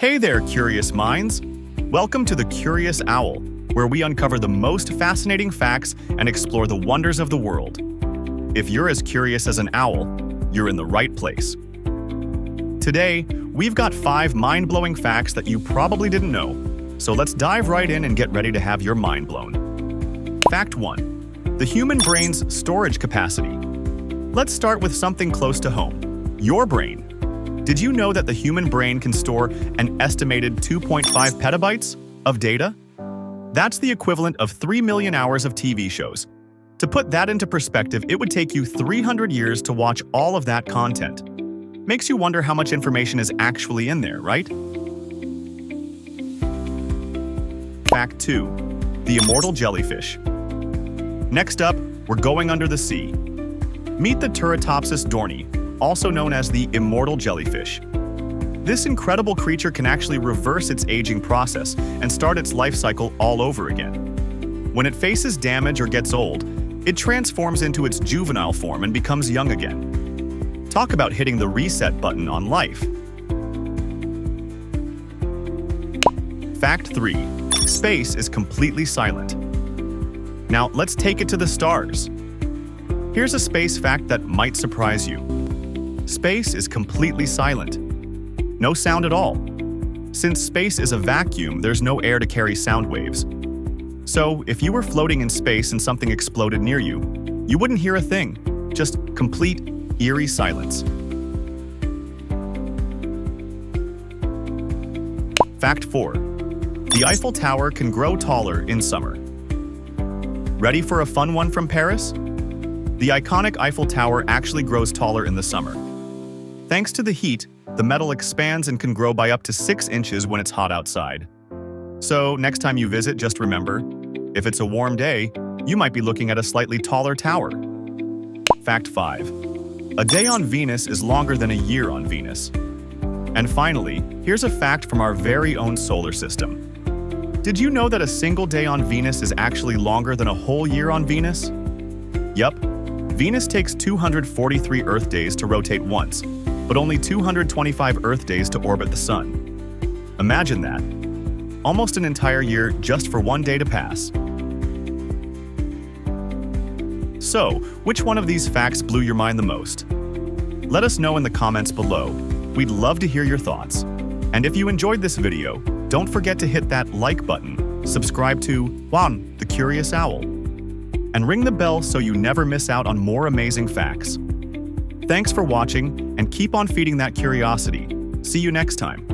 Hey there, curious minds! Welcome to the Curious Owl, where we uncover the most fascinating facts and explore the wonders of the world. If you're as curious as an owl, you're in the right place. Today, we've got 5 mind-blowing facts that you probably didn't know, so let's dive right in and get ready to have your mind blown. Fact 1. The human brain's storage capacity. Let's start with something close to home: your brain. Did you know that the human brain can store an estimated 2.5 petabytes of data? That's the equivalent of 3 million hours of TV shows. To put that into perspective, it would take you 300 years to watch all of that content. Makes you wonder how much information is actually in there, right? Fact 2. The immortal jellyfish. Next up, we're going under the sea. Meet the Turritopsis dohrnii, also known as the immortal jellyfish. This incredible creature can actually reverse its aging process and start its life cycle all over again. When it faces damage or gets old, it transforms into its juvenile form and becomes young again. Talk about hitting the reset button on life. Fact 3. Space is completely silent. Now, let's take it to the stars. Here's a space fact that might surprise you. Space is completely silent. No sound at all. Since space is a vacuum, there's no air to carry sound waves. So, if you were floating in space and something exploded near you, you wouldn't hear a thing, just complete, eerie silence. Fact 4. The Eiffel Tower can grow taller in summer. Ready for a fun one from Paris? The iconic Eiffel Tower actually grows taller in the summer. Thanks to the heat, the metal expands and can grow by up to 6 inches when it's hot outside. So, next time you visit, just remember, if it's a warm day, you might be looking at a slightly taller tower. Fact 5. A day on Venus is longer than a year on Venus. And finally, here's a fact from our very own solar system. Did you know that a single day on Venus is actually longer than a whole year on Venus? Yup, Venus takes 243 Earth days to rotate once, but only 225 Earth days to orbit the Sun. Imagine that. Almost an entire year just for one day to pass. So, which one of these facts blew your mind the most? Let us know in the comments below. We'd love to hear your thoughts. And if you enjoyed this video, don't forget to hit that like button, subscribe to the Curious Owl, and ring the bell so you never miss out on more amazing facts. Thanks for watching, and keep on feeding that curiosity. See you next time.